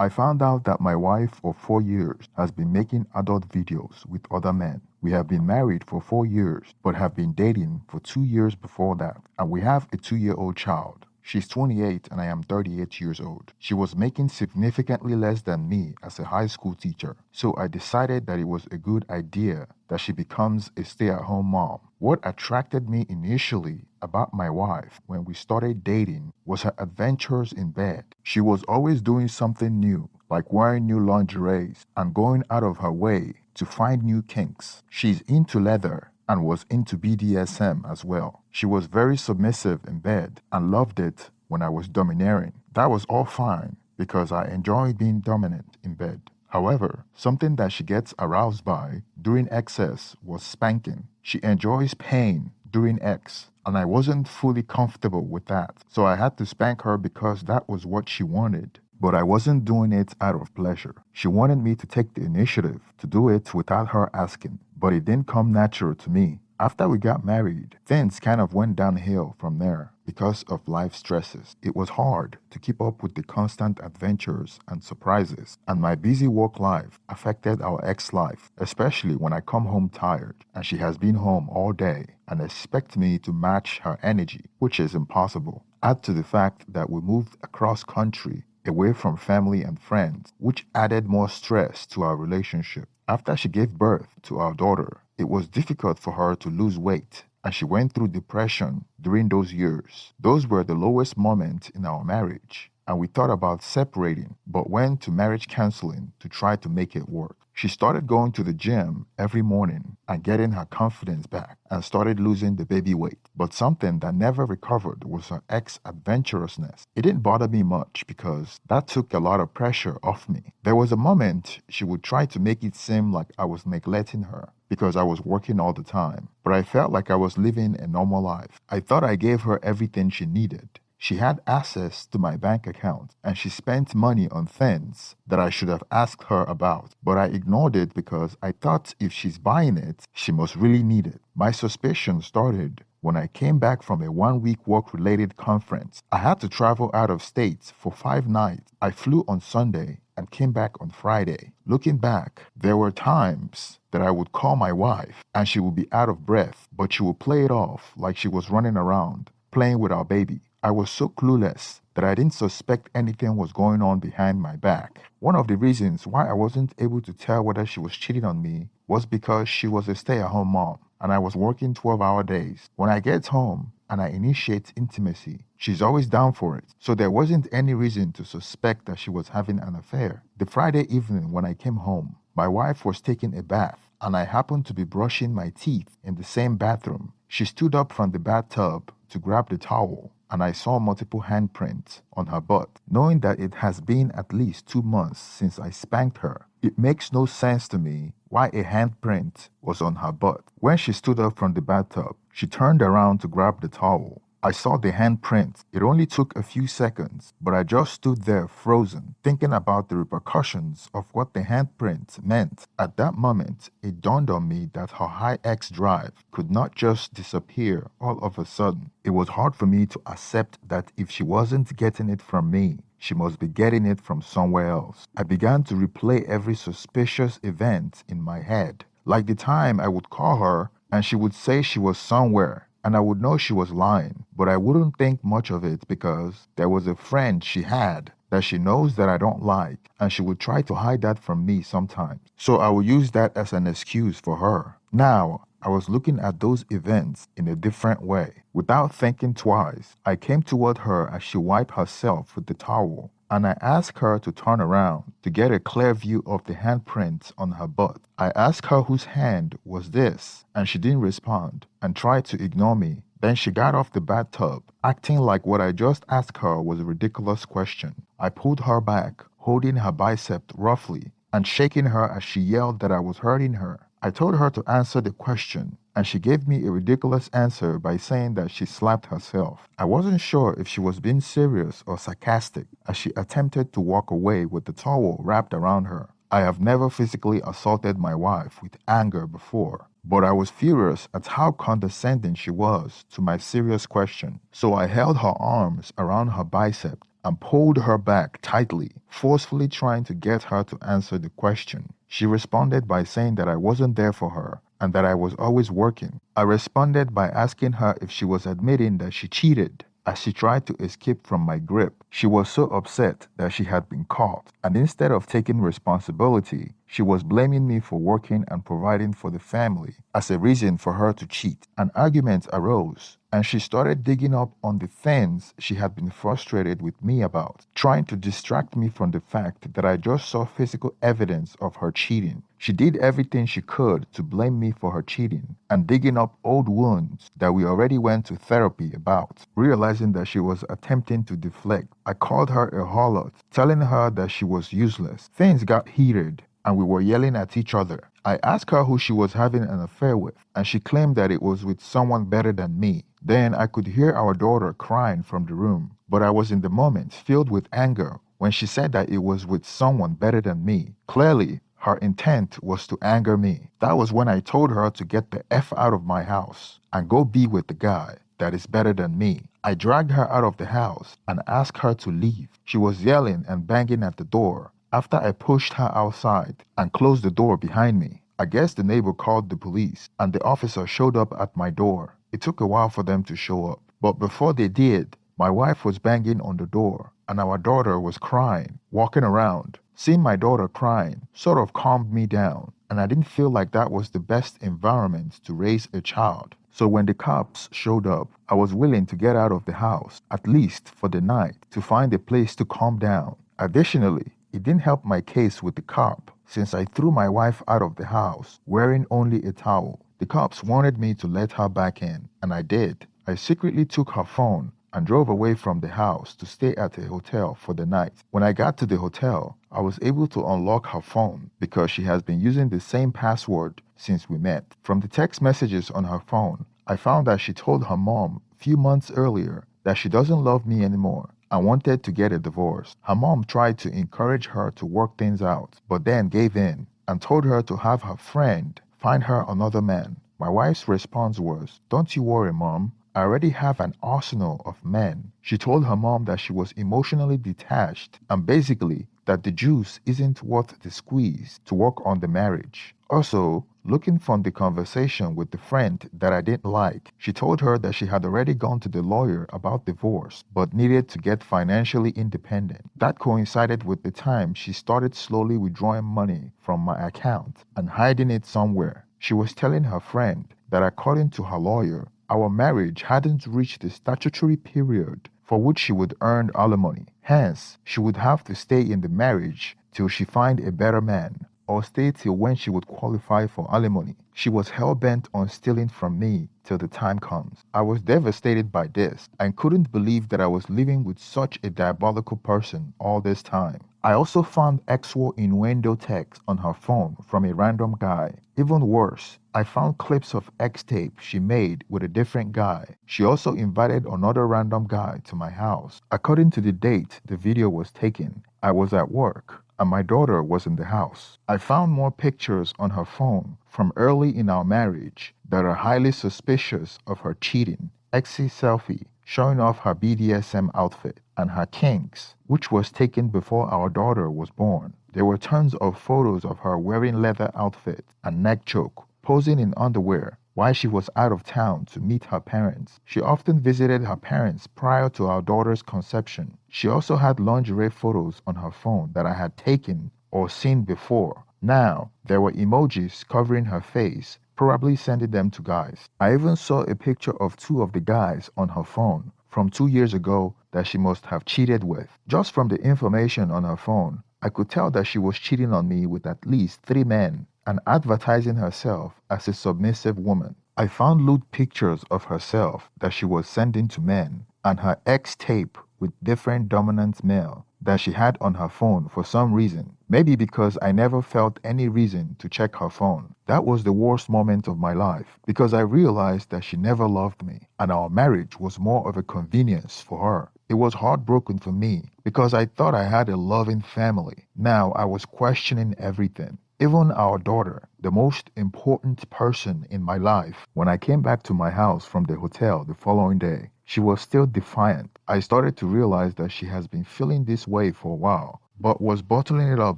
I found out that my wife of 4 years has been making adult videos with other men. We have been married for 4 years, but have been dating for 2 years before that, and we have a 2-year-old child. She's 28 and I am 38 years old. She was making significantly less than me as a high school teacher, so I decided that it was a good idea that she becomes a stay-at-home mom. What attracted me initially about my wife when we started dating was her adventures in bed. She was always doing something new, like wearing new lingeries and going out of her way to find new kinks. She's into leather and was into BDSM as well. She was very submissive in bed and loved it when I was domineering. That was all fine because I enjoy being dominant in bed. However, something that she gets aroused by during excess was spanking. She enjoys pain during X, and I wasn't fully comfortable with that. So I had to spank her because that was what she wanted. But I wasn't doing it out of pleasure. She wanted me to take the initiative to do it without her asking, but it didn't come natural to me. After we got married, things kind of went downhill from there because of life stresses. It was hard to keep up with the constant adventures and surprises, and my busy work life affected our ex-life, especially when I come home tired and she has been home all day and expect me to match her energy, which is impossible. Add to the fact that we moved across country away from family and friends, which added more stress to our relationship. After she gave birth to our daughter, it was difficult for her to lose weight, and she went through depression during those years. Those were the lowest moments in our marriage, and we thought about separating, but went to marriage counseling to try to make it work. She started going to the gym every morning and getting her confidence back and started losing the baby weight. But something that never recovered was her ex-adventurousness. It didn't bother me much because that took a lot of pressure off me. There was a moment she would try to make it seem like I was neglecting her because I was working all the time, but I felt like I was living a normal life. I thought I gave her everything she needed. She had access to my bank account and she spent money on things that I should have asked her about, but I ignored it because I thought if she's buying it, she must really need it. My suspicion started when I came back from a 1-week work-related conference. I had to travel out of state for 5 nights. I flew on Sunday and came back on Friday. Looking back, there were times that I would call my wife and she would be out of breath, but she would play it off like she was running around, playing with our baby. I was so clueless that I didn't suspect anything was going on behind my back. One of the reasons why I wasn't able to tell whether she was cheating on me was because she was a stay-at-home mom and I was working 12-hour days. When I get home and I initiate intimacy, she's always down for it. So there wasn't any reason to suspect that she was having an affair. The Friday evening when I came home, my wife was taking a bath and I happened to be brushing my teeth in the same bathroom. She stood up from the bathtub to grab the towel and I saw multiple handprints on her butt. Knowing that it has been at least 2 months since I spanked her, it makes no sense to me why a handprint was on her butt. When she stood up from the bathtub, she turned around to grab the towel. I saw the handprint. It only took a few seconds, but I just stood there frozen, thinking about the repercussions of what the handprint meant. At that moment, it dawned on me that her high X drive could not just disappear all of a sudden. It was hard for me to accept that if she wasn't getting it from me, she must be getting it from somewhere else. I began to replay every suspicious event in my head, like the time I would call her and she would say she was somewhere. And I would know she was lying, but I wouldn't think much of it because there was a friend she had that she knows that I don't like, and she would try to hide that from me sometimes. So I would use that as an excuse for her. Now, I was looking at those events in a different way. Without thinking twice, I came toward her as she wiped herself with the towel, and I asked her to turn around to get a clear view of the handprints on her butt. I asked her whose hand was this, and she didn't respond and tried to ignore me. Then she got off the bathtub, acting like what I just asked her was a ridiculous question. I pulled her back, holding her bicep roughly and shaking her as she yelled that I was hurting her. I told her to answer the question, and she gave me a ridiculous answer by saying that she slapped herself. I wasn't sure if she was being serious or sarcastic as she attempted to walk away with the towel wrapped around her. I have never physically assaulted my wife with anger before, but I was furious at how condescending she was to my serious question. So I held her arms around her bicep and pulled her back tightly, forcefully trying to get her to answer the question. She responded by saying that I wasn't there for her and that I was always working. I responded by asking her if she was admitting that she cheated. As she tried to escape from my grip, she was so upset that she had been caught, and instead of taking responsibility, she was blaming me for working and providing for the family as a reason for her to cheat. An argument arose, and she started digging up on the things she had been frustrated with me about, trying to distract me from the fact that I just saw physical evidence of her cheating. She did everything she could to blame me for her cheating and digging up old wounds that we already went to therapy about. Realizing that she was attempting to deflect, I called her a harlot, telling her that she was useless. Things got heated and we were yelling at each other. I asked her who she was having an affair with, and she claimed that it was with someone better than me. Then I could hear our daughter crying from the room, but I was in the moment filled with anger when she said that it was with someone better than me. Clearly, her intent was to anger me. That was when I told her to get the F out of my house and go be with the guy that is better than me. I dragged her out of the house and asked her to leave. She was yelling and banging at the door. After I pushed her outside and closed the door behind me, I guess the neighbor called the police and the officer showed up at my door. It took a while for them to show up, but before they did, my wife was banging on the door and our daughter was crying, walking around. Seeing my daughter crying sort of calmed me down, and I didn't feel like that was the best environment to raise a child. So when the cops showed up, I was willing to get out of the house, at least for the night, to find a place to calm down. Additionally, it didn't help my case with the cop since I threw my wife out of the house wearing only a towel. The cops wanted me to let her back in, and I did. I secretly took her phone and drove away from the house to stay at a hotel for the night. When I got to the hotel, I was able to unlock her phone because she has been using the same password since we met. From the text messages on her phone, I found that she told her mom a few months earlier that she doesn't love me anymore and wanted to get a divorce. Her mom tried to encourage her to work things out, but then gave in and told her to have her friend find her another man. My wife's response was, "Don't you worry, Mom. I already have an arsenal of men." She told her mom that she was emotionally detached and basically that the juice isn't worth the squeeze to work on the marriage. Also, looking from the conversation with the friend that I didn't like, she told her that she had already gone to the lawyer about divorce but needed to get financially independent. That coincided with the time she started slowly withdrawing money from my account and hiding it somewhere. She was telling her friend that according to her lawyer, our marriage hadn't reached the statutory period for which she would earn alimony. Hence, she would have to stay in the marriage till she find a better man, or stay till when she would qualify for alimony. She was hell-bent on stealing from me till the time comes. I was devastated by this and couldn't believe that I was living with such a diabolical person all this time. I also found actual innuendo text on her phone from a random guy. Even worse, I found clips of X tape she made with a different guy. She also invited another random guy to my house. According to the date the video was taken, I was at work and my daughter was in the house. I found more pictures on her phone from early in our marriage that are highly suspicious of her cheating. Xy selfie showing off her BDSM outfit and her kinks, which was taken before our daughter was born. There were tons of photos of her wearing leather outfit and neck choke, posing in underwear while she was out of town to meet her parents. She often visited her parents prior to our daughter's conception. She also had lingerie photos on her phone that I had taken or seen before. Now, there were emojis covering her face, probably sending them to guys. I even saw a picture of two of the guys on her phone from 2 years ago that she must have cheated with. Just from the information on her phone, I could tell that she was cheating on me with at least 3 men and advertising herself as a submissive woman. I found lewd pictures of herself that she was sending to men and her ex tape with different dominant male that she had on her phone for some reason. Maybe because I never felt any reason to check her phone. That was the worst moment of my life because I realized that she never loved me and our marriage was more of a convenience for her. It was heartbroken for me because I thought I had a loving family. Now I was questioning everything. Even our daughter, the most important person in my life. When I came back to my house from the hotel the following day, she was still defiant. I started to realize that she has been feeling this way for a while, but was bottling it up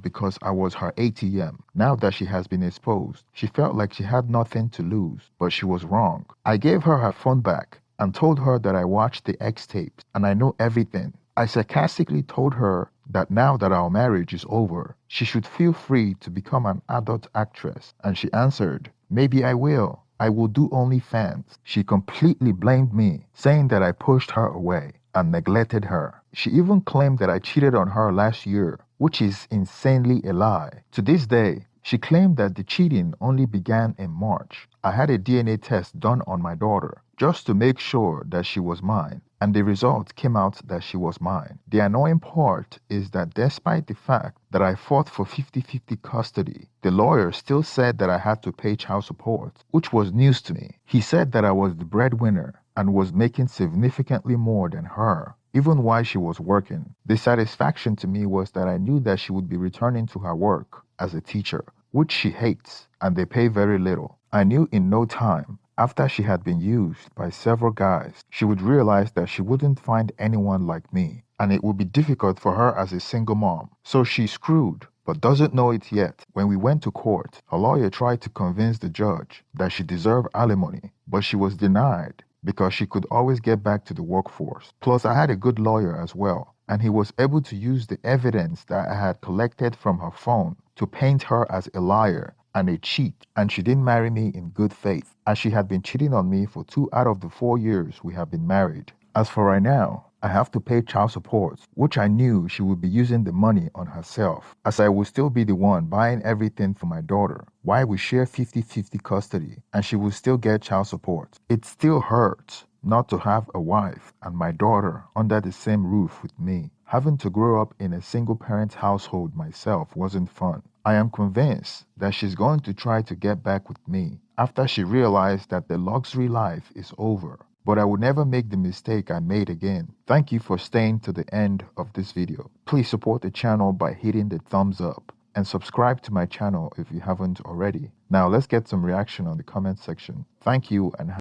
because I was her ATM. Now that she has been exposed, she felt like she had nothing to lose, but she was wrong. I gave her phone back and told her that I watched the X tapes and I know everything. I sarcastically told her that now that our marriage is over, she should feel free to become an adult actress, and she answered, "Maybe I will. I will do OnlyFans." She completely blamed me, saying that I pushed her away and neglected her. She even claimed that I cheated on her last year, which is insanely a lie. To this day, she claimed that the cheating only began in March. I had a DNA test done on my daughter just to make sure that she was mine, and the result came out that she was mine. The annoying part is that despite the fact that I fought for 50-50 custody, the lawyer still said that I had to pay child support, which was news to me. He said that I was the breadwinner and was making significantly more than her, even while she was working. The satisfaction to me was that I knew that she would be returning to her work as a teacher, which she hates, and they pay very little. I knew in no time, after she had been used by several guys, she would realize that she wouldn't find anyone like me, and it would be difficult for her as a single mom. So she's screwed, but doesn't know it yet. When we went to court, her lawyer tried to convince the judge that she deserved alimony, but she was denied because she could always get back to the workforce. Plus, I had a good lawyer as well, and he was able to use the evidence that I had collected from her phone to paint her as a liar and a cheat, and she didn't marry me in good faith, as she had been cheating on me for 2 out of the 4 years we have been married. As for right now, I have to pay child support, which I knew she would be using the money on herself, as I would still be the one buying everything for my daughter, while we share 50-50 custody, and she will still get child support. It still hurts not to have a wife and my daughter under the same roof with me. Having to grow up in a single-parent household myself wasn't fun. I am convinced that she's going to try to get back with me after she realized that the luxury life is over. But I will never make the mistake I made again. Thank you for staying to the end of this video. Please support the channel by hitting the thumbs up and subscribe to my channel if you haven't already. Now let's get some reaction on the comment section. Thank you and